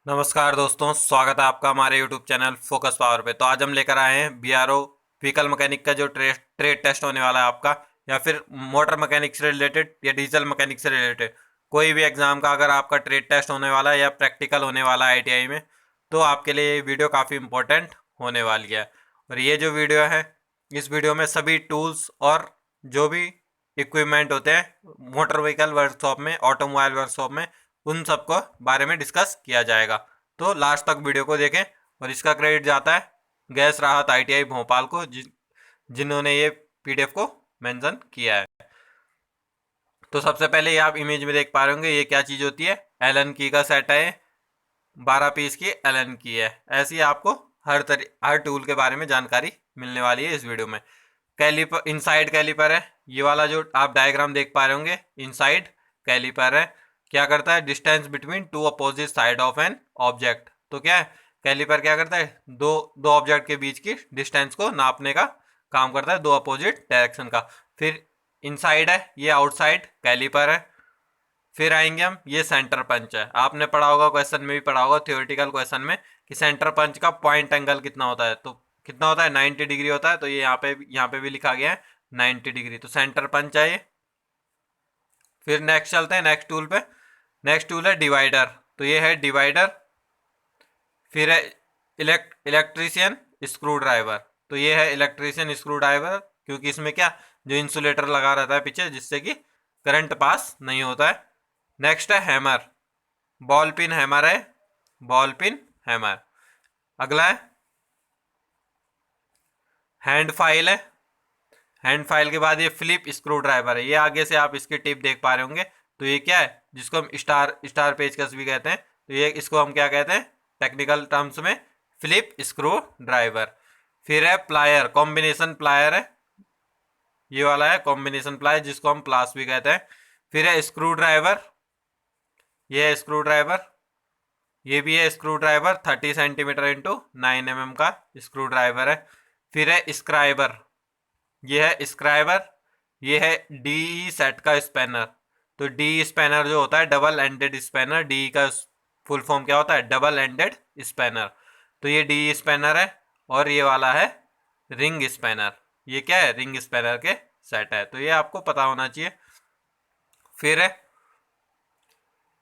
नमस्कार दोस्तों, स्वागत है आपका हमारे YouTube चैनल फोकस पावर पे। तो आज हम लेकर आए हैं BRO व्हीकल मैकेनिक का जो ट्रेड टेस्ट होने वाला है आपका, या फिर मोटर मैकेनिक से रिलेटेड या डीजल मैकेनिक से रिलेटेड कोई भी एग्जाम का अगर आपका ट्रेड टेस्ट होने वाला है या प्रैक्टिकल होने वाला है ITI में, तो आपके लिए ये वीडियो काफ़ी इंपॉर्टेंट होने वाली है। और ये जो वीडियो है, इस वीडियो में सभी टूल्स और जो भी इक्विपमेंट होते हैं मोटर व्हीकल वर्कशॉप में, ऑटोमोबाइल वर्कशॉप में, उन सब को बारे में डिस्कस किया जाएगा। तो लास्ट तक वीडियो को देखें। और इसका क्रेडिट जाता है गैस राहत ITI भोपाल को, जिन्होंने ये PDF को मेंशन किया है। तो सबसे पहले ये आप इमेज में देख पा रहे होंगे, ये क्या चीज़ होती है। एलन की का सेट है, 12 पीस की एलन की है। ऐसी आपको हर टूल के बारे में जानकारी मिलने वाली है इस वीडियो में। कैलिपर, इनसाइड कैलिपर है ये वाला जो आप डायग्राम देख पा रहे होंगे। इनसाइड कैलिपर है, क्या करता है, distance between two opposite side of an object. तो क्या है, कैलिपर क्या करता है, दो ऑब्जेक्ट के बीच की डिस्टेंस को नापने का काम करता है, दो अपोजिट डायरेक्शन का। फिर इनसाइड है, ये आउटसाइड कैलिपर है। फिर आएंगे हम, ये सेंटर पंच है। आपने पढ़ा होगा, क्वेश्चन में भी पढ़ा होगा, थियोरेटिकल क्वेश्चन में, कि सेंटर पंच का पॉइंट एंगल कितना होता है। तो कितना होता है, 90 डिग्री होता है। तो ये यहाँ पे भी लिखा गया है 90 डिग्री। तो सेंटर पंच है ये। फिर नेक्स्ट चलते हैं नेक्स्ट टूल पे। नेक्स्ट टूल है डिवाइडर। तो ये है डिवाइडर। फिर है इलेक्ट्रीशियन स्क्रू ड्राइवर। तो ये है इलेक्ट्रीशियन स्क्रू ड्राइवर, क्योंकि इसमें क्या, जो इंसुलेटर लगा रहता है पीछे, जिससे कि करंट पास नहीं होता है। नेक्स्ट है हैमर, बॉल पिन हैमर है, बॉल पिन हैमर। अगला है हैंड फाइल है। हैंड फाइल के बाद ये फ्लिप स्क्रू ड्राइवर है। ये आगे से आप इसकी टिप देख पा रहे होंगे। तो ये क्या है, जिसको हम स्टार पेचकस भी कहते हैं। तो ये इसको हम क्या कहते हैं टेक्निकल टर्म्स में, फ्लिप स्क्रू ड्राइवर। फिर है प्लायर, कॉम्बिनेशन प्लायर है, ये वाला है कॉम्बिनेशन प्लायर, जिसको हम प्लास भी कहते हैं। फिर है स्क्रू ड्राइवर, ये है स्क्रू ड्राइवर। ये भी है screw driver, 30 centimetre into 9 mm का स्क्रू ड्राइवर है। फिर है स्क्राइबर, ये है स्क्राइबर। ये है DE सेट का स्पैनर। तो DE स्पैनर जो होता है, डबल एंडेड स्पैनर। DE का फुल फॉर्म क्या होता है, डबल एंडेड स्पैनर। तो ये DE स्पैनर है। और ये वाला है रिंग स्पैनर। ये क्या है, रिंग स्पैनर के सेट है। तो ये आपको पता होना चाहिए। फिर है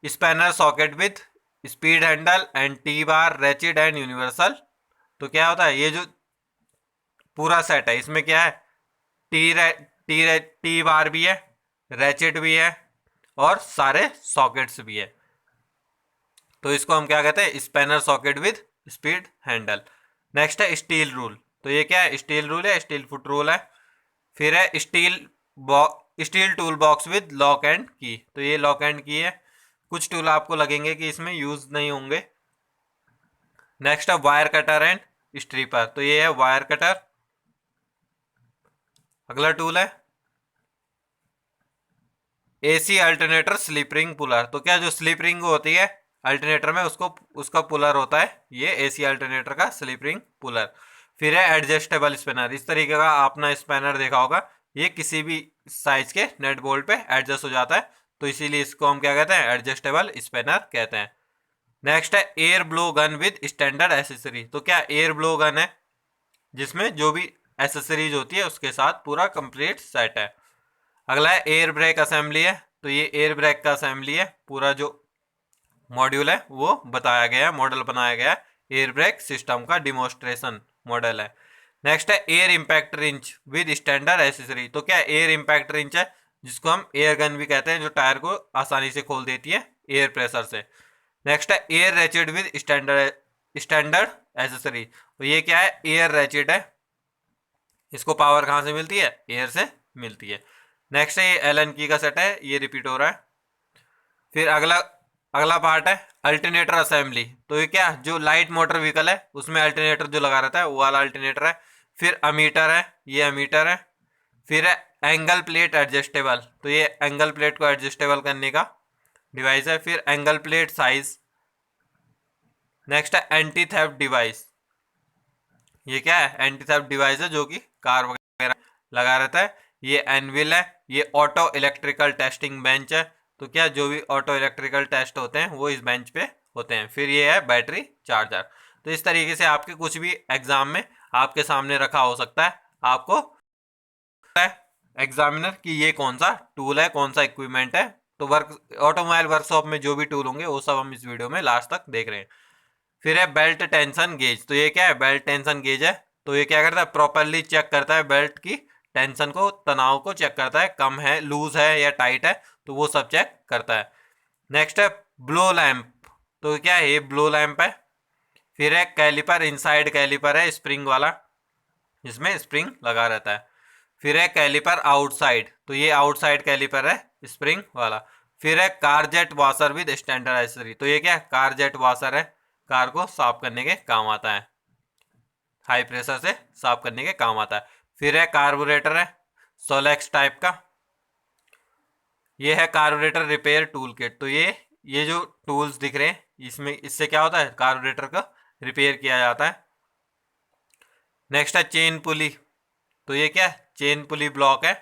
spanner socket with speed handle and T bar, ratchet and universal. तो क्या होता है, ये जो पूरा सेट है, इसमें क्या है, टी बार भी है, रेचिड भी है, और सारे सॉकेट्स भी है। तो इसको हम क्या कहते हैं, spanner socket with speed handle. Next है स्टील रूल। तो ये क्या है, स्टील रूल है, स्टील फुट रूल है। फिर है steel tool box with lock and की। तो ये लॉक एंड की है। कुछ टूल आपको लगेंगे कि इसमें यूज नहीं होंगे। नेक्स्ट है वायर कटर एंड स्ट्रीपर। तो ये है वायर कटर। अगला टूल है AC alternator slip ring puller. तो क्या, जो स्लिप रिंग होती है अल्टरनेटर में, उसका पुलर होता है ये AC अल्टरनेटर का स्लिप रिंग पुलर। फिर है एडजस्टेबल स्पैनर। इस तरीके का आपने स्पैनर देखा होगा, ये किसी भी साइज के नेट बोल्ट पे एडजस्ट हो जाता है। तो इसीलिए इसको हम क्या कहते हैं, एडजस्टेबल स्पैनर कहते हैं। नेक्स्ट है air blow gun with standard accessory. तो क्या, एयर ब्लो गन है, जिसमें जो भी एसेसरीज होती है उसके साथ पूरा कंप्लीट सेट है। अगला है एयर ब्रेक असेंबली है। तो ये एयर ब्रेक का असेंबली है, पूरा जो मॉड्यूल है वो बताया गया है, मॉडल बनाया गया है। एयर ब्रेक सिस्टम का डिमोन्स्ट्रेशन मॉडल है। नेक्स्ट है air impact wrench with standard accessory. तो क्या, एयर इम्पैक्ट रिंच है, जिसको हम एयर गन भी कहते हैं, जो टायर को आसानी से खोल देती है एयर प्रेशर से। नेक्स्ट है एयर रेचिड विद स्टैंडर्ड एसेसरी। तो ये क्या है, एयर रेचिड है, इसको पावर कहाँ से मिलती है, एयर से मिलती है। नेक्स्ट है ये एलन की का सेट है, ये रिपीट हो रहा है। फिर अगला अगला पार्ट है अल्टरनेटर असेंबली। तो ये क्या, जो लाइट मोटर व्हीकल है उसमें अल्टरनेटर जो लगा रहता है वो वाला अल्टरनेटर है। फिर अमीटर है, ये अमीटर है। फिर है एंगल प्लेट एडजस्टेबल। तो ये एंगल प्लेट को एडजस्टेबल करने का डिवाइस है। फिर एंगल प्लेट साइज। नेक्स्ट है एंटी थेफ्ट डिवाइस। ये क्या है, एंटी थेफ्ट डिवाइस है, जो कि कार वगैरह लगा रहता है। ये एनविल है, ये ऑटो इलेक्ट्रिकल टेस्टिंग बेंच है। तो क्या, जो भी ऑटो इलेक्ट्रिकल टेस्ट होते हैं वो इस बेंच पे होते हैं। फिर ये है बैटरी चार्जर। तो इस तरीके से आपके कुछ भी एग्जाम में आपके सामने रखा हो सकता है, आपको एग्जामिनर कि ये कौन सा टूल है, कौन सा इक्विपमेंट है। तो ऑटोमोबाइल वर्कशॉप में जो भी टूल होंगे वो सब हम इस वीडियो में लास्ट तक देख रहे हैं। फिर है बेल्ट टेंशन गेज। तो ये क्या है, बेल्ट टेंशन गेज है। तो ये क्या करता है, प्रॉपरली चेक करता है बेल्ट की टेंशन को, तनाव को चेक करता है, कम है, लूज है या टाइट है, तो वो सब चेक करता है। नेक्स्ट है ब्लो लैंप। तो क्या है, ये ब्लो लैंप है। फिर है कैलिपर। इनसाइड कैलिपर है स्प्रिंग वाला, जिसमें स्प्रिंग लगा रहता है। फिर है कैलिपर आउटसाइड। तो ये आउटसाइड कैलिपर है स्प्रिंग वाला। फिर है कार जेट वॉशर विद स्टैंडर्डाइजरी। तो ये क्या है, कार जेट वॉशर है, कार को साफ करने के काम आता है, हाई प्रेशर से साफ करने के काम आता है। फिर है कार्बोरेटर है सोलेक्स टाइप का। ये है कार्बोरेटर रिपेयर टूल किट। तो ये जो टूल्स दिख रहे हैं, इसमें इससे क्या होता है, कार्बोरेटर का रिपेयर किया जाता है। नेक्स्ट है चेन पुली। तो ये क्या है, चेन पुली ब्लॉक है।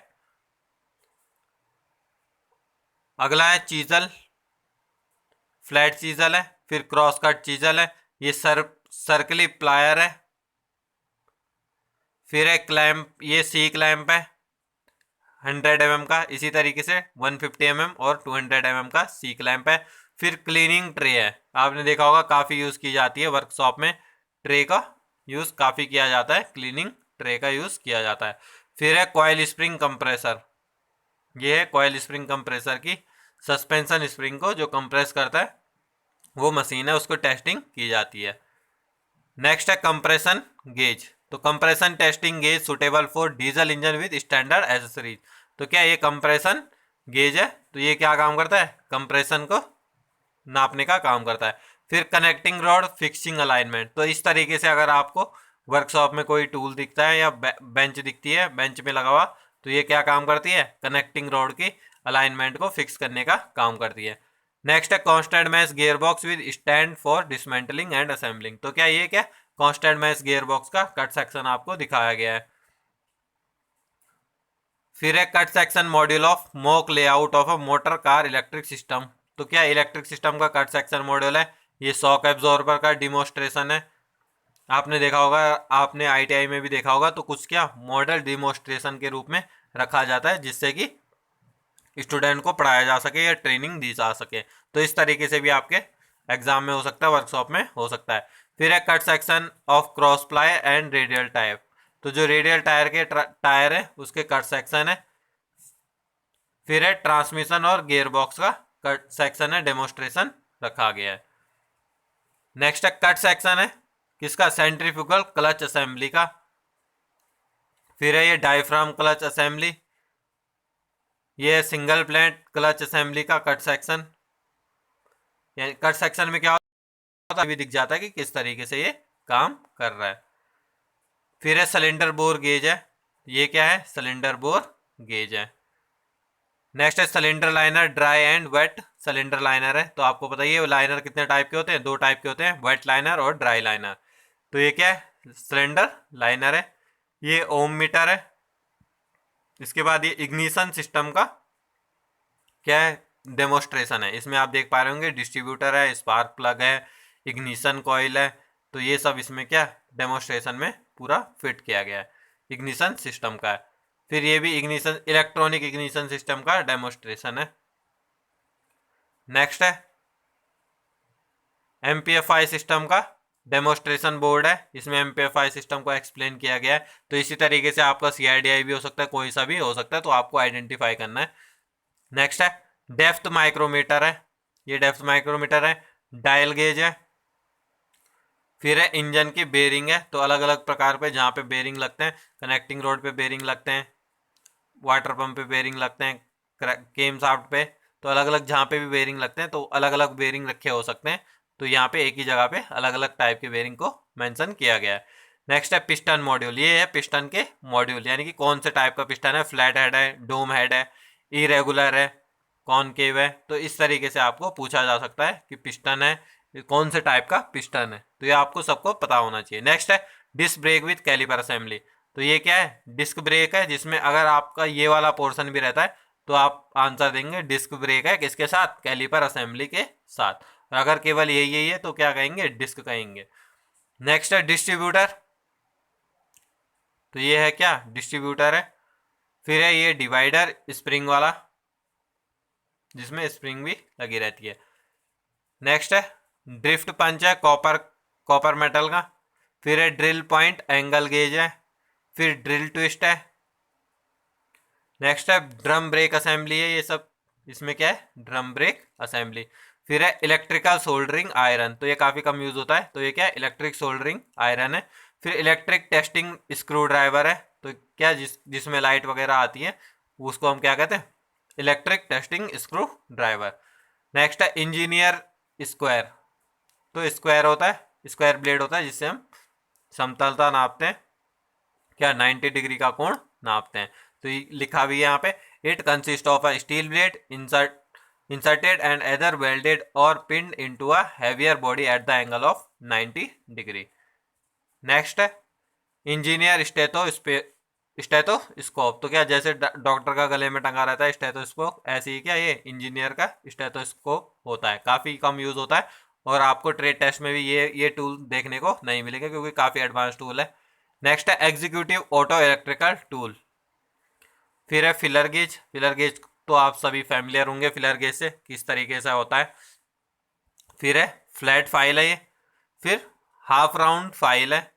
अगला है चीजल, फ्लैट चीजल है। फिर क्रॉस कट चीजल है। ये सर्कली प्लायर है। फिर है क्लैंप, ये सी क्लैंप है 100 mm का। इसी तरीके से 150 mm और 200 mm का सी क्लैंप है। फिर क्लीनिंग ट्रे है, आपने देखा होगा काफ़ी यूज़ की जाती है वर्कशॉप में, ट्रे का यूज़ काफ़ी किया जाता है, क्लीनिंग ट्रे का यूज़ किया जाता है। फिर है कॉयल स्प्रिंग कंप्रेसर। ये है कॉयल स्प्रिंग कंप्रेसर की सस्पेंशन स्प्रिंग को जो कंप्रेस करता है, वो मशीन है, उसको टेस्टिंग की जाती है। नेक्स्ट है कंप्रेशन गेज। तो compression testing gauge suitable for diesel engine with standard accessories. तो क्या ये कंप्रेशन गेज है, तो ये क्या काम करता है, कंप्रेशन को नापने का काम करता है। फिर कनेक्टिंग रॉड फिक्सिंग अलाइनमेंट। तो इस तरीके से अगर आपको वर्कशॉप में कोई टूल दिखता है या बेंच दिखती है, बेंच में लगा हुआ, तो ये क्या काम करती है, कनेक्टिंग रॉड की अलाइनमेंट को फिक्स करने का काम करती है। नेक्स्ट है constant mesh gear box with stand for dismantling and assembling. तो क्या ये क्या, कांस्टेंट मैश गियर बॉक्स का कट सेक्शन आपको दिखाया गया है। फिर है cut section module of mock layout of a motor car electric system. तो क्या इलेक्ट्रिक सिस्टम का कट सेक्शन मॉड्यूल है, ये शॉक एब्जॉर्बर का डिमोस्ट्रेशन है। आपने देखा होगा, आपने आईटीआई में भी देखा होगा, तो कुछ क्या मॉडल डिमोस्ट्रेशन के रूप में रखा जाता है, जिससे कि स्टूडेंट को पढ़ाया जा सके या ट्रेनिंग दी जा सके। तो इस तरीके से भी आपके एग्जाम में हो सकता है, वर्कशॉप में हो सकता है। फिर है cut section of cross ply and radial tyre. तो जो रेडियल टायर के टायर है उसके कट सेक्शन है। फिर है ट्रांसमिशन और गियर बॉक्स का कट सेक्शन है, डेमोस्ट्रेशन रखा गया है। नेक्स्ट है कट सेक्शन है किसका, सेंट्रीफ्यूगल क्लच असेंबली का। फिर है ये डायफ्राम क्लच असेंबली, ये सिंगल प्लेट क्लच असेंबली का कट सेक्शन। यानी कट सेक्शन में क्या होता है, अभी दिख जाता है कि किस तरीके से ये काम कर रहा है। फिर है सिलेंडर बोर गेज है, ये क्या है, सिलेंडर बोर गेज है। नेक्स्ट है cylinder liner, dry and wet cylinder liner है। तो आपको पता ही है लाइनर कितने टाइप के होते हैं, दो टाइप के होते हैं, वेट लाइनर और ड्राई लाइनर। तो ये क्या है, सिलेंडर लाइनर है। ये ओम मीटर है। इसके बाद ये इग्निशन सिस्टम का क्या है, डेमोस्ट्रेशन है। इसमें आप देख पा रहे होंगे डिस्ट्रीब्यूटर है, स्पार्क प्लग है, इग्निशन कॉइल है। तो ये सब इसमें क्या डेमोस्ट्रेशन में पूरा फिट किया गया है, इग्निशन सिस्टम का है। फिर ये भी इग्निशन, इलेक्ट्रॉनिक इग्निशन सिस्टम का डेमोस्ट्रेशन है। नेक्स्ट है एमपीएफआई सिस्टम का डेमोस्ट्रेशन बोर्ड है, इसमें एमपीएफआई सिस्टम को एक्सप्लेन किया गया है। तो इसी तरीके से आपका सीआईडीआई भी हो सकता है, कोई सा भी हो सकता है, तो आपको आइडेंटिफाई करना है। नेक्स्ट है डेप्थ माइक्रोमीटर है, ये डेप्थ माइक्रोमीटर है। डायल गेज है। फिर है इंजन की बेरिंग है। तो अलग अलग प्रकार पे जहाँ पे बेरिंग लगते हैं, कनेक्टिंग रोड पे बेरिंग लगते हैं, वाटर पंप पे बेरिंग लगते हैं, केम शाफ्ट पे, तो अलग अलग जहाँ पे भी बेरिंग लगते हैं, तो अलग अलग बेरिंग रखे हो सकते हैं। तो यहाँ पे एक ही जगह पे अलग अलग टाइप के बेरिंग को मेंशन किया गया है। नेक्स्ट है पिस्टन मॉड्यूल, ये है पिस्टन के मॉड्यूल, यानी कि कौन से टाइप का पिस्टन है, फ्लैट हेड है, डोम हेड है, इरेगुलर है, कॉनकेव है। तो इस तरीके से आपको पूछा जा सकता है कि पिस्टन है, कौन से टाइप का पिस्टन है, तो ये आपको सबको पता होना चाहिए। नेक्स्ट है disc brake with caliper assembly. तो ये क्या है, डिस्क ब्रेक है, जिसमें अगर आपका ये वाला पोर्शन भी रहता है तो आप आंसर देंगे डिस्क ब्रेक है किसके साथ, कैलिपर असेंबली के साथ। और अगर केवल यही है तो क्या कहेंगे, डिस्क कहेंगे। नेक्स्ट है डिस्ट्रीब्यूटर, तो ये है क्या, डिस्ट्रीब्यूटर है। फिर है ये डिवाइडर, स्प्रिंग वाला, जिसमें स्प्रिंग भी लगी रहती है। नेक्स्ट है ड्रिफ्ट पंच है, कॉपर कॉपर मेटल का। फिर है ड्रिल पॉइंट, एंगल गेज है। फिर ड्रिल ट्विस्ट है। नेक्स्ट है ड्रम ब्रेक असेंबली है, ये सब इसमें क्या है, ड्रम ब्रेक असेंबली। फिर है इलेक्ट्रिकल सोल्डरिंग आयरन, तो ये काफ़ी कम यूज़ होता है, तो ये क्या है, इलेक्ट्रिक सोल्डरिंग आयरन है। फिर इलेक्ट्रिक टेस्टिंग स्क्रू ड्राइवर है, तो क्या जिसमें लाइट वगैरह आती है उसको हम क्या कहते हैं, electric testing screw driver. Next है इंजीनियर स्क्वायर, तो स्क्वायर होता है, स्क्वायर ब्लेड होता है जिससे हम समतलता नापते हैं, क्या 90 डिग्री का कोण नापते हैं। तो ये लिखा भी है यहाँ पे, it consist of a steel blade inserted and either welded or pinned into a heavier body at the angle of 90 degree. Next है इंजीनियर स्टेथोस्कोप, तो क्या जैसे डॉक्टर का गले में टंगा रहता है स्टेथोस्कोप, ऐसे ही क्या ये इंजीनियर का स्टेथोस्कोप होता है, काफ़ी कम यूज़ होता है। और आपको ट्रेड टेस्ट में भी ये टूल देखने को नहीं मिलेगा क्योंकि काफ़ी एडवांस टूल है। नेक्स्ट है एग्जीक्यूटिव ऑटो इलेक्ट्रिकल टूल। फिर है फिलर गेज, फिलर गेज तो आप सभी फैमिलियर होंगे फिलर गेज से, किस तरीके से होता है। फिर है फ्लैट फाइल है ये। फिर हाफ राउंड फाइल है।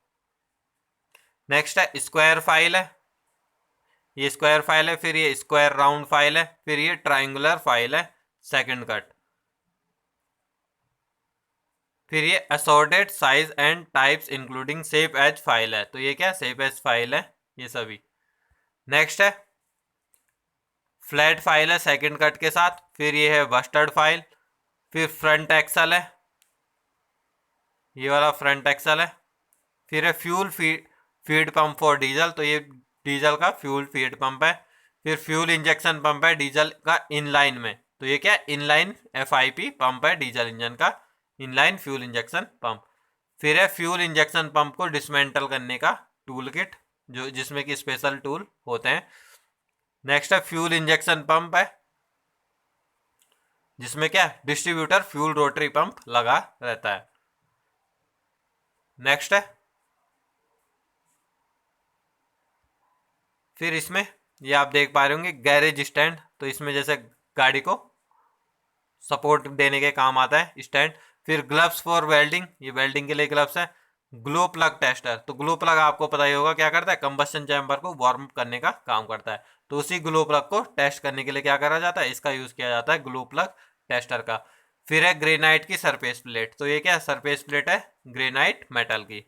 नेक्स्ट है स्क्वायर फाइल है, ये स्क्वायर फाइल है। फिर ये स्क्वायर राउंड फाइल है। फिर ये ट्राइंगुलर फाइल है, सेकंड कट। फिर ये assorted size and types including shape as file है, तो ये क्या शेप एज फाइल है ये सभी। नेक्स्ट है फ्लैट फाइल है सेकंड कट के साथ। फिर ये है बस्टर्ड फाइल। फिर फ्रंट एक्सल है, ये वाला फ्रंट एक्सल है। फिर है fuel feed pump for diesel, तो ये डीजल का फ्यूल फीड पंप है। फिर फ्यूल इंजेक्शन पंप है डीजल का इनलाइन में, तो ये क्या इनलाइन FIP पंप है डीजल इंजन का, इनलाइन फ्यूल इंजेक्शन पंप। फिर है फ्यूल इंजेक्शन पंप को डिसमेंटल करने का टूल किट, जो जिसमें कि स्पेशल टूल होते हैं। नेक्स्ट है फ्यूल इंजेक्शन पंप है, जिसमें क्या डिस्ट्रीब्यूटर फ्यूल रोटरी पंप लगा रहता है। नेक्स्ट है फिर इसमें ये आप देख पा रहे होंगे गैरेज स्टैंड, तो इसमें जैसे गाड़ी को सपोर्ट देने के काम आता है स्टैंड। फिर ग्लव्स फॉर वेल्डिंग, ये वेल्डिंग के लिए ग्लव्स है। ग्लो प्लग टेस्टर, तो ग्लो प्लग आपको पता ही होगा क्या करता है, कंबस्शन चैम्बर को वार्म करने का काम करता है, तो उसी ग्लो प्लग को टेस्ट करने के लिए क्या करा जाता है, इसका यूज किया जाता है ग्लो प्लग टेस्टर का। फिर है ग्रेनाइट की सरफेस प्लेट, तो ये क्या सरफेस प्लेट है ग्रेनाइट मेटल की।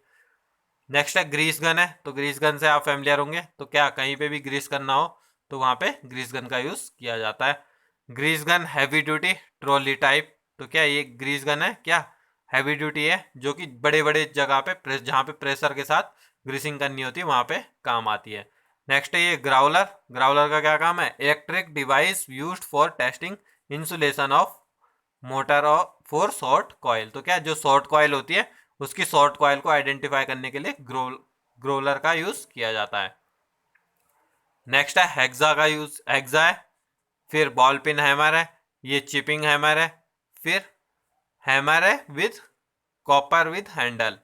नेक्स्ट है ग्रीस गन है, तो ग्रीस गन से आप फैमिलियर होंगे, तो क्या कहीं पे भी ग्रीस करना हो तो वहाँ पे ग्रीस गन का यूज किया जाता है। Grease gun heavy duty trolley type, तो क्या ये ग्रीस गन है क्या हैवी ड्यूटी है, जो कि बड़े बड़े जगह पे जहाँ पे प्रेशर के साथ ग्रीसिंग करनी होती है वहाँ पे काम आती है। नेक्स्ट है ये ग्राउलर, ग्राउलर का क्या काम है, electric device used for testing insulation of motor और फॉर शॉर्ट कॉइल, तो क्या जो शॉर्ट कॉइल होती है उसकी शॉर्ट कॉइल को आइडेंटिफाई करने के लिए ग्रोलर का यूज किया जाता है। नेक्स्ट है हेक्सा का यूज, हेक्सा है। फिर बॉल पिन हैमर है, ये चिपिंग हैमर है। फिर हैमर है विद कॉपर विद हैंडल।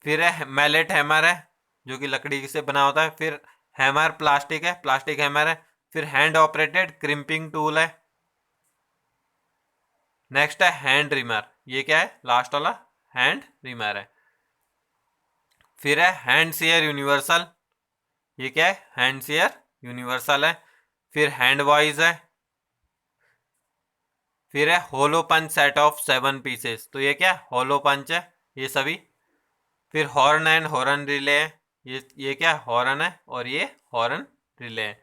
फिर है मैलेट हैमर है, जो कि लकड़ी से बना होता है। फिर हैमर प्लास्टिक है, प्लास्टिक हैमर है। फिर हैंड ऑपरेटेड क्रिम्पिंग टूल है। नेक्स्ट है हैंड रिमर, ये क्या है लास्ट वाला हैंड रिमर है। फिर है हैंड शेयर यूनिवर्सल, ये क्या है हैंड शेयर यूनिवर्सल है। फिर हैंड वॉइस है। फिर है होलो पंच सेट ऑफ 7 पीसेस, तो ये क्या होलो पंच है ये सभी। फिर हॉर्न एंड हॉर्न रिले है, ये क्या हॉर्न है और ये हॉर्न रिले है।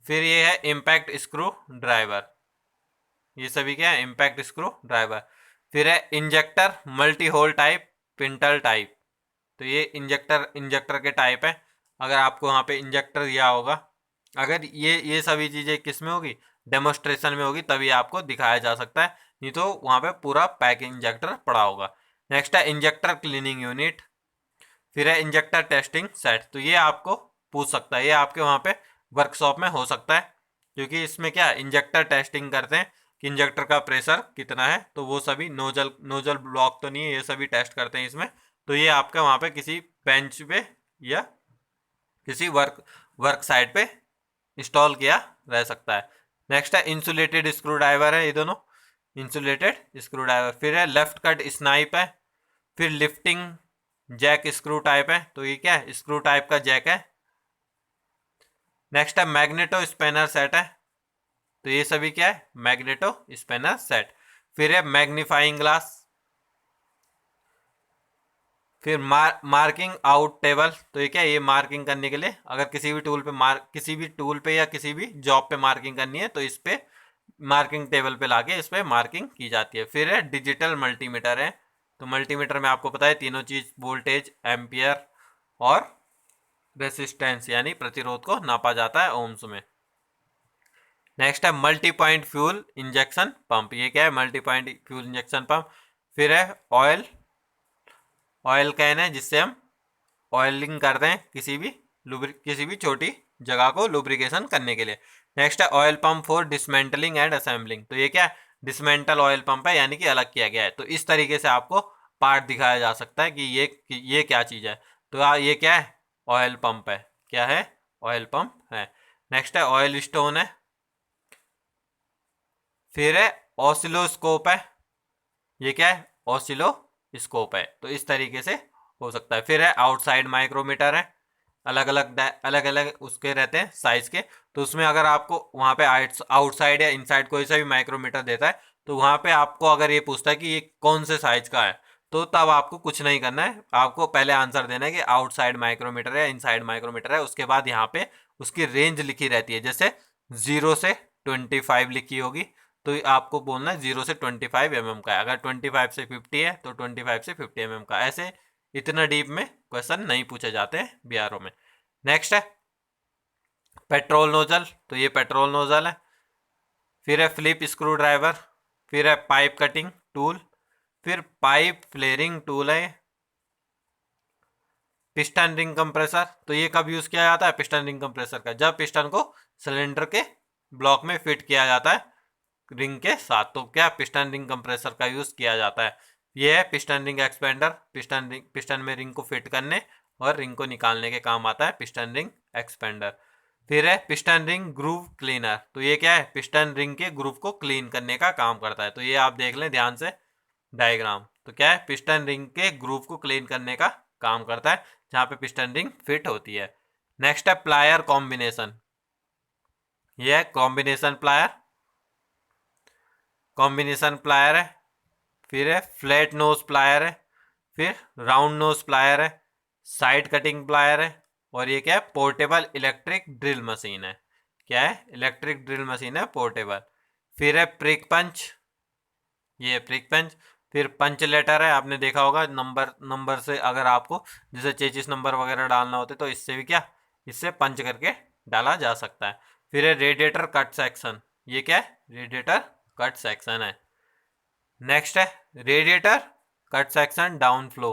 फिर ये है इम्पैक्ट स्क्रू ड्राइवर, ये सभी क्या है इम्पैक्ट स्क्रू ड्राइवर। फिर है injector multi whole type pintail type, तो ये इंजेक्टर के टाइप है। अगर आपको वहाँ पे इंजेक्टर दिया होगा, अगर ये सभी चीज़ें किस में होगी, डेमोस्ट्रेशन में होगी, तभी आपको दिखाया जा सकता है, नहीं तो वहाँ पे पूरा पैक इंजेक्टर पड़ा होगा। नेक्स्ट है इंजेक्टर क्लीनिंग यूनिट। फिर है इंजेक्टर टेस्टिंग सेट, तो ये आपको पूछ सकता है, ये आपके वहाँ पे वर्कशॉप में हो सकता है, क्योंकि इसमें क्या इंजेक्टर टेस्टिंग करते हैं कि इंजेक्टर का प्रेशर कितना है, तो वो सभी नोजल नोजल ब्लॉक तो नहीं है, ये सभी टेस्ट करते हैं इसमें। तो ये आपका वहाँ पे किसी बेंच पे या किसी वर्क साइट पे इंस्टॉल किया रह सकता है। नेक्स्ट है इंसुलेटेड स्क्रू ड्राइवर है, ये दोनों इंसुलेटेड स्क्रू ड्राइवर। फिर है लेफ्ट कट स्नाइप है। फिर लिफ्टिंग जैक स्क्रू टाइप है, तो ये क्या है, स्क्रू टाइप का जैक है। नेक्स्ट है मैग्नेटो स्पेनर सेट है, तो ये सभी क्या है, मैग्नेटो स्पेनर सेट। फिर है मैग्नीफाइंग ग्लास। फिर मार्किंग आउट टेबल, तो ये क्या है, ये मार्किंग करने के लिए अगर किसी भी टूल पे किसी भी टूल पे या किसी भी जॉब पे मार्किंग करनी है तो इस पे मार्किंग टेबल पे लाके इस पे मार्किंग की जाती है। फिर है डिजिटल मल्टीमीटर है, तो मल्टीमीटर में आपको पता है तीनों चीज, वोल्टेज, एम्पियर और रेसिस्टेंस यानी प्रतिरोध को नापा जाता है ओम्स में। नेक्स्ट है multi point fuel injection pump, ये क्या है, multi point fuel injection pump. फिर है ऑयल कैन है, जिससे हम ऑयलिंग करते हैं किसी भी छोटी जगह को लुब्रिकेशन करने के लिए। नेक्स्ट है oil pump for dismantling and assembling, तो ये क्या है, डिसमेंटल ऑयल पंप है यानी कि अलग किया गया है। तो इस तरीके से आपको पार्ट दिखाया जा सकता है कि ये क्या चीज़ है। तो ये क्या है, ऑयल पंप है, क्या है, ऑयल पंप है। नेक्स्ट है ऑयल स्टोन है। फिर है ऑसिलोस्कोप है, ये क्या है, ऑसिलोस्कोप है, तो इस तरीके से हो सकता है। फिर है आउटसाइड माइक्रोमीटर है, अलग अलग उसके रहते हैं साइज के, तो उसमें अगर आपको वहाँ पे आउटसाइड या इनसाइड कोई सा भी माइक्रोमीटर देता है तो वहाँ पे आपको अगर ये पूछता है कि ये कौन से साइज का है, तो तब आपको कुछ नहीं करना है, आपको पहले आंसर देना है कि आउटसाइड माइक्रोमीटर है, इनसाइड माइक्रोमीटर है। उसके बाद यहाँ पे उसकी रेंज लिखी रहती है, जैसे 0 से 25 लिखी होगी तो आपको बोलना है 0 से 25 mm का है, अगर 25 से 50 है तो 25 से 50 mm का। ऐसे इतना डीप में क्वेश्चन नहीं पूछे जाते हैं बीआरओ में। नेक्स्ट है पेट्रोल नोजल, तो ये पेट्रोल नोजल है। फिर है फ्लिप स्क्रू ड्राइवर। फिर है पाइप कटिंग टूल। फिर पाइप फ्लेयरिंग टूल है। पिस्टन रिंग कंप्रेसर, तो ये कब यूज किया जाता है, पिस्टन रिंग कंप्रेसर का, जब पिस्टन को सिलेंडर के ब्लॉक में फिट किया जाता है रिंग के साथ, तो क्या पिस्टन रिंग कंप्रेसर का यूज किया जाता है। ये है पिस्टन रिंग एक्सपेंडर, पिस्टन में रिंग को फिट करने और रिंग को निकालने के काम आता है पिस्टन रिंग एक्सपेंडर। फिर है पिस्टन रिंग ग्रूव क्लीनर, तो ये क्या है, पिस्टन रिंग के ग्रूव को क्लीन करने का काम करता है। तो ये आप देख लें ध्यान से डायग्राम, तो क्या है, पिस्टन रिंग के ग्रूव को क्लीन करने का काम करता है जहाँ पे पिस्टन रिंग फिट होती है। नेक्स्ट है प्लायर कॉम्बिनेशन, ये है कॉम्बिनेशन प्लायर है। फिर है फ्लैट नोज प्लायर है। फिर राउंड नोज प्लायर है। साइड कटिंग प्लायर है। और ये क्या है, पोर्टेबल इलेक्ट्रिक ड्रिल मशीन है, क्या है, इलेक्ट्रिक ड्रिल मशीन है पोर्टेबल। फिर है प्रिक पंच, ये प्रिक पंच। फिर पंच लेटर है, आपने देखा होगा नंबर से अगर आपको जैसे चेचिस नंबर वगैरह डालना होते तो इससे भी क्या, इससे पंच करके डाला जा सकता है। फिर है रेडिएटर कट सेक्शन, ये क्या है, रेडिएटर कट सेक्शन है। नेक्स्ट है radiator cut section down flow.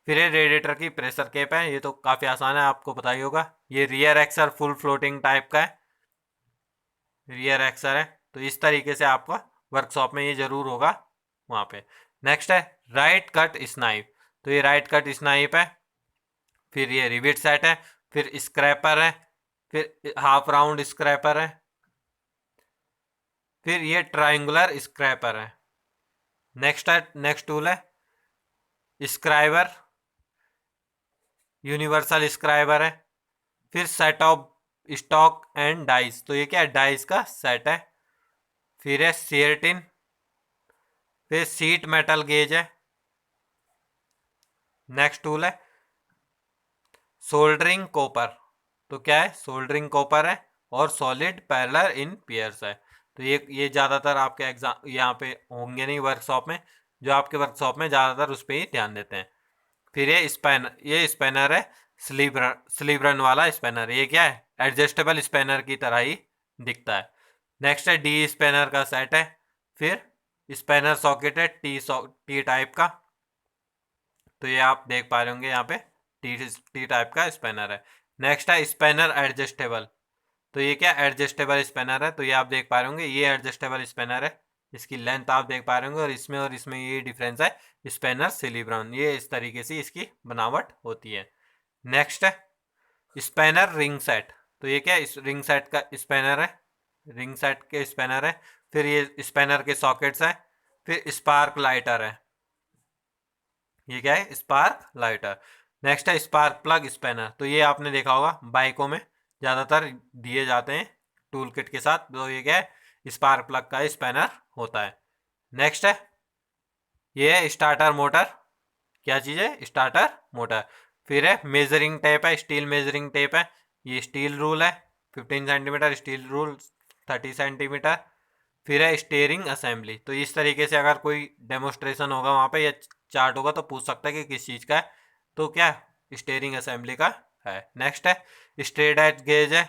फिर ये रेडिएटर की प्रेशर केप है, ये तो काफ़ी आसान है, आपको पता ही होगा। ये रियर एक्सर फुल फ्लोटिंग टाइप का है, रियर एक्सर है, तो इस तरीके से आपका वर्कशॉप में ये जरूर होगा वहाँ पे। नेक्स्ट है राइट कट स्नाइप, तो ये राइट कट स्नाइप है। फिर ये रिविट सेट है। फिर स्क्रैपर है। फिर हाफ राउंड स्क्रैपर है। फिर ये ट्राइंगुलर स्क्रैपर है। नेक्स्ट टूल है स्क्राइबर, यूनिवर्सल स्क्राइबर है। फिर set of stock and dice, तो ये क्या है, डाइस का सेट है। फिर है सीएरटिन। फिर सीट मेटल गेज है। नेक्स्ट टूल है सोल्डरिंग कॉपर, तो क्या है, सोल्डरिंग कॉपर है। और सॉलिड पैरेलल इन पेयर्स है, तो ये ज़्यादातर आपके एग्जाम यहाँ पे होंगे नहीं वर्कशॉप में, जो आपके वर्कशॉप में ज़्यादातर उस पर ही ध्यान देते हैं। फिर ये स्पैनर है, स्लीव रन वाला स्पैनर, ये क्या है, एडजस्टेबल स्पैनर की तरह ही दिखता है। नेक्स्ट है डी स्पैनर का सेट है। फिर स्पैनर सॉकेट है टी टाइप का, तो ये आप देख पा रहे होंगे यहाँ पे टी टाइप का स्पैनर है। नेक्स्ट है स्पैनर एडजस्टेबल, तो ये क्या एडजस्टेबल स्पैनर है, तो ये आप देख पा रहे होंगे, ये एडजस्टेबल स्पैनर है, इसकी लेंथ आप देख पा रहे होंगे, और इसमें ये डिफरेंस है स्पैनर सिली ब्राउन, ये इस तरीके से इसकी बनावट होती है। नेक्स्ट है स्पैनर रिंग सेट, तो ये क्या इस रिंग सेट का स्पैनर है, रिंग सेट के स्पैनर है। फिर ये स्पैनर के सॉकेट्स हैं, फिर स्पार्क लाइटर है, ये क्या है स्पार्क लाइटर। नेक्स्ट है स्पार्क प्लग स्पैनर, तो ये आपने देखा होगा बाइकों में ज़्यादातर दिए जाते हैं टूल किट के साथ, तो ये क्या है स्पार्क प्लग का स्पैनर होता है। नेक्स्ट है ये है स्टार्टर मोटर, क्या चीज़ है स्टार्टर मोटर। फिर है मेजरिंग टेप है, स्टील मेजरिंग टेप है, ये स्टील रूल है 15 सेंटीमीटर, स्टील रूल 30 सेंटीमीटर। फिर है स्टीयरिंग असेंबली, तो इस तरीके से अगर कोई डेमोस्ट्रेशन होगा वहाँ पे या चार्ट होगा तो पूछ सकता है कि किस चीज़ का है, तो क्या स्टीयरिंग असेंबली का है। नेक्स्ट है स्ट्रेट एज गेज है,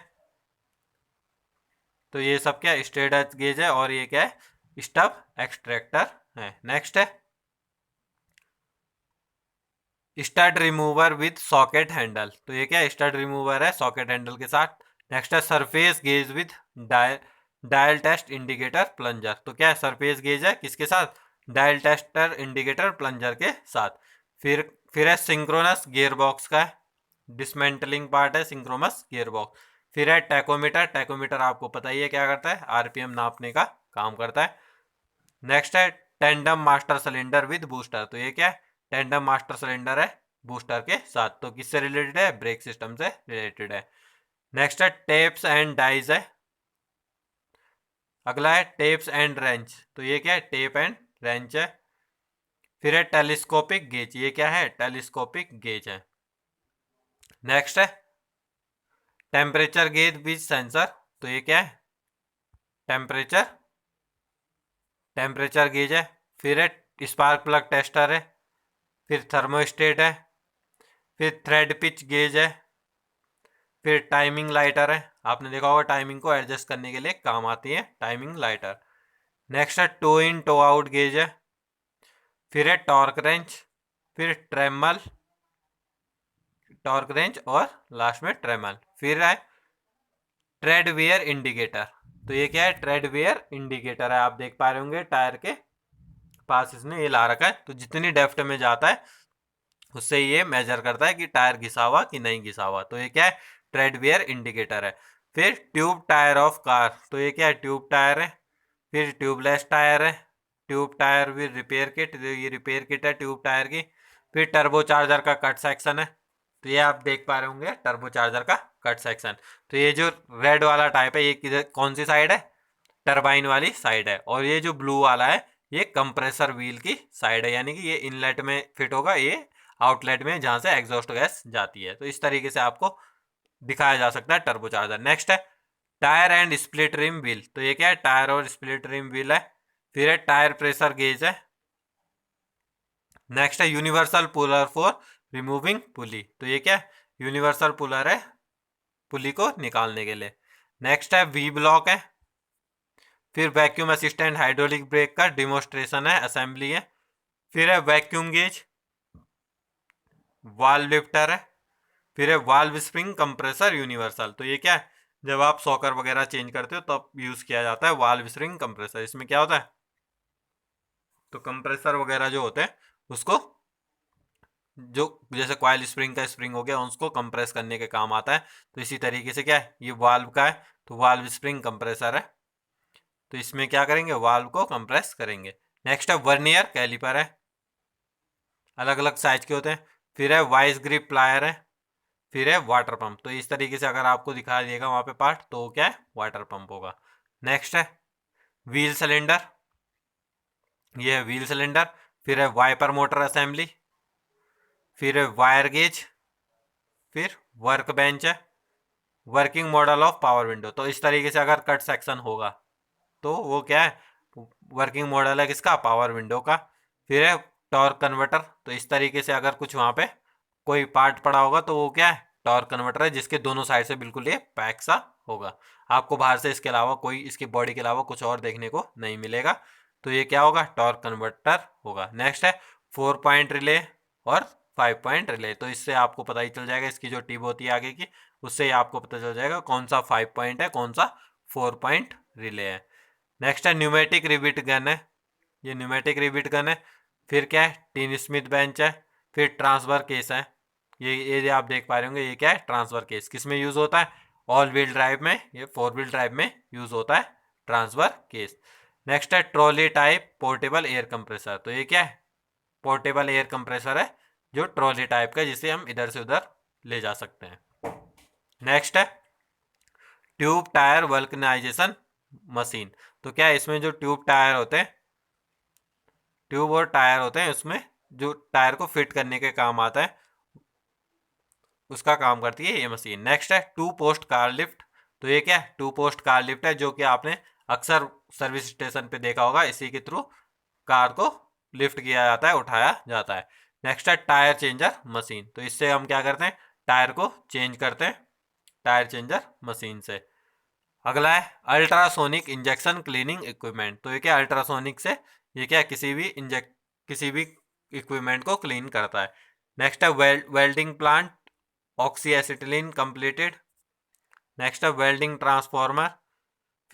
तो ये सब क्या स्ट्रेट एज गेज है, और ये क्या है स्टब एक्सट्रैक्टर है। नेक्स्ट है stud remover with socket handle, तो ये क्या स्टड रिमूवर है सॉकेट हैंडल के साथ। नेक्स्ट है surface gauge with dial test indicator plunger, तो क्या है सरफेस गेज है किसके साथ डायल टेस्टर इंडिकेटर प्लंजर के साथ। फिर है सिंक्रोनस गियर बॉक्स का डिसमेंटलिंग पार्ट है सिंक्रोनस गियर बॉक्स। फिर है टैकोमीटर, टैकोमीटर आपको पता ही है क्या करता है आरपीएम नापने का काम करता है। नेक्स्ट है tandem master cylinder with booster, तो ये क्या है टेंडम मास्टर सिलेंडर है बूस्टर के साथ, तो किससे रिलेटेड है ब्रेक सिस्टम से रिलेटेड है। नेक्स्ट है टेप्स एंड डाइज है। अगला है टेप्स एंड रेंच, तो ये क्या है टेप एंड रेंच है। फिर है टेलीस्कोपिक गेज, ये क्या है टेलीस्कोपिक गेज है। नेक्स्ट है टेम्परेचर गेज विद सेंसर, तो ये क्या है टेम्परेचर टेम्परेचर गेज है। फिर है स्पार्क प्लग टेस्टर है, फिर थर्मोस्टेट है, फिर थ्रेड पिच गेज है, फिर टाइमिंग लाइटर है, आपने देखा होगा टाइमिंग को एडजस्ट करने के लिए काम आती है टाइमिंग लाइटर। नेक्स्ट है toe in toe out gauge है, फिर है टॉर्क रेंच, फिर ट्रेमल टॉर्क रेंच, और लास्ट में ट्रेमल। फिर है ट्रेड वेयर इंडिकेटर, तो ये क्या है ट्रेड वेयर इंडिकेटर है, आप देख पा रहे होंगे टायर के पास इसने ये ला रखा है, तो जितनी डेप्थ में जाता है उससे ये मेजर करता है कि टायर घिसा हुआ कि नहीं घिसा हुआ, तो ये क्या है ट्रेड वेयर इंडिकेटर है। फिर ट्यूब टायर ऑफ कार, तो ये क्या है ट्यूब टायर है। फिर ट्यूबलेस टायर है, tube tyre with repair kit, ये रिपेयर किट है ट्यूब टायर की। फिर टर्बो चार्जर का कट सेक्शन है, तो ये आप देख पा रहे होंगे टर्बो चार्जर का कट सेक्शन। तो ये जो रेड वाला टाइप है ये किधर कौन सी साइड है टरबाइन वाली साइड है, और ये जो ब्लू वाला है ये कंप्रेसर व्हील की साइड है, यानी कि ये इनलेट में फिट होगा, ये आउटलेट में जहां से एग्जॉस्ट गैस जाती है। तो इस तरीके से आपको दिखाया जा सकता है टर्बो चार्जर। नेक्स्ट है tyre and split rim wheel, तो ये क्या है टायर और स्प्लिट रिम व्हील है। फिर है टायर प्रेशर गेज है। नेक्स्ट है यूनिवर्सल पुलर फॉर रिमूविंग पुली, तो ये क्या है यूनिवर्सल पुलर है पुली को निकालने के लिए। नेक्स्ट है वी ब्लॉक है। फिर वैक्यूम असिस्टेंट हाइड्रोलिक ब्रेक का डिमोस्ट्रेशन है असेंबली है। फिर है वैक्यूम गेज, वाल्व लिफ्टर है। फिर है वाल्व स्प्रिंग कंप्रेसर यूनिवर्सल, तो ये क्या है जब आप सॉकर वगैरह चेंज करते हो तब तो यूज किया जाता है वाल्व स्प्रिंग कंप्रेसर। इसमें क्या होता है तो कंप्रेसर वगैरह जो होते हैं उसको जो जैसे कॉइल स्प्रिंग का स्प्रिंग हो गया उसको कंप्रेस करने के काम आता है, तो इसी तरीके से क्या है ये वाल्व का है तो वाल्व स्प्रिंग कंप्रेसर है, तो इसमें क्या करेंगे वाल्व को कंप्रेस करेंगे। नेक्स्ट है वर्नियर कैलिपर है, अलग अलग साइज के होते हैं। फिर है वाइस ग्रिप प्लायर है। फिर है वाटर पंप, तो इस तरीके से अगर आपको दिखा देगा वहाँ पे पार्ट तो क्या है वाटर पंप होगा। नेक्स्ट है व्हील सिलेंडर, ये है व्हील सिलेंडर। फिर है वाइपर मोटर असेंबली। फिर है वायर गेज। फिर वर्क बेंच है, working model of power window, तो इस तरीके से अगर कट सेक्शन होगा तो वो क्या है वर्किंग मॉडल है किसका पावर विंडो का। फिर है टॉर्क कन्वर्टर, तो इस तरीके से अगर कुछ वहाँ पे कोई पार्ट पड़ा होगा तो वो क्या है टॉर्क कन्वर्टर है जिसके दोनों साइड से बिल्कुल ये पैक सा होगा, आपको बाहर से इसके अलावा कोई इसकी बॉडी के अलावा कुछ और देखने को नहीं मिलेगा, तो ये क्या होगा टॉर्क कन्वर्टर होगा। नेक्स्ट है 4 पॉइंट रिले और 5 पॉइंट रिले, तो इससे आपको पता ही चल जाएगा इसकी जो टिप होती है आगे की उससे ही आपको पता चल जाएगा कौन सा 5 पॉइंट है, कौन सा 4 पॉइंट रिले है। नेक्स्ट है न्यूमेटिक रिविट गन है, ये न्यूमेटिक रिविट गन है। फिर क्या है, टीन स्मिथ बेंच है। फिर ट्रांसफर केस है, ये आप देख पा रहे होंगे, ये क्या है, ट्रांसफर केस। किस में यूज़ होता है, ऑल व्हील ड्राइव में, ये 4 व्हील ड्राइव में यूज़ होता है ट्रांसफर केस। नेक्स्ट है trolley type portable air compressor, तो ये क्या है, पोर्टेबल एयर कंप्रेसर है जो ट्रॉली टाइप का, जिसे हम इधर से उधर ले जा सकते हैं। नेक्स्ट है ट्यूब टायर वल्कनाइजेशन मशीन, तो क्या है, इसमें जो ट्यूब टायर होते हैं, ट्यूब और टायर होते हैं, उसमें जो टायर को फिट करने के काम आता है, उसका काम करती है ये मशीन। नेक्स्ट है टू पोस्ट कार लिफ्ट, तो ये क्या है, टू पोस्ट कार लिफ्ट है, जो कि आपने अक्सर सर्विस स्टेशन पे देखा होगा, इसी के थ्रू कार को लिफ्ट किया जाता है, उठाया जाता है। नेक्स्ट है टायर चेंजर मशीन, तो इससे हम क्या करते हैं, टायर को चेंज करते हैं टायर चेंजर मशीन से। अगला है अल्ट्रासोनिक इंजेक्शन क्लीनिंग इक्विपमेंट, तो ये क्या, अल्ट्रासोनिक से ये क्या, किसी भी इक्विपमेंट को क्लीन करता है। नेक्स्ट है welding plant oxy acetylene completed. Next है वेल्डिंग ट्रांसफॉर्मर।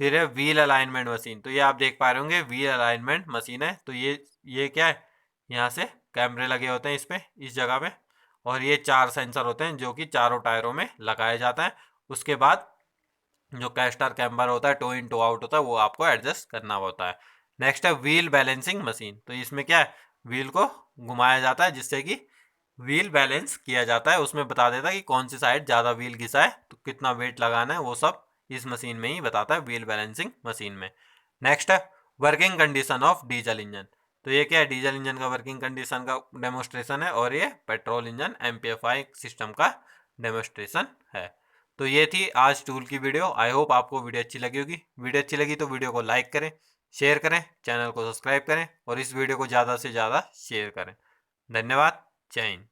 फिर है व्हील अलाइनमेंट मशीन, तो ये आप देख पा रहे होंगे व्हील अलाइनमेंट मशीन है। तो ये क्या है, यहाँ से कैमरे लगे होते हैं इसमें, इस जगह पे, और ये 4 सेंसर होते हैं जो कि चारों टायरों में लगाया जाता है। उसके बाद जो कैस्टर कैम्बर होता है, टो इन टो आउट होता है, वो आपको एडजस्ट करना होता है। नेक्स्ट है व्हील बैलेंसिंग मशीन, तो इसमें क्या है, व्हील को घुमाया जाता है जिससे कि व्हील बैलेंस किया जाता है, उसमें बता देता है कि कौन सी साइड ज़्यादा व्हील घिसा है, तो कितना वेट लगाना है, वो सब इस मशीन में ही बताता है, व्हील बैलेंसिंग मशीन में। नेक्स्ट है working condition of diesel engine, तो ये क्या है, डीजल इंजन का वर्किंग कंडीशन का डेमोस्ट्रेशन है, और ये पेट्रोल इंजन एमपीएफआई सिस्टम का डेमोस्ट्रेशन है। तो ये थी आज टूल की वीडियो। आई होप आपको वीडियो अच्छी लगी होगी। वीडियो अच्छी लगी तो वीडियो को लाइक करें, शेयर करें, चैनल को सब्सक्राइब करें, और इस वीडियो को ज़्यादा से ज़्यादा शेयर करें। धन्यवाद। जय हिंद।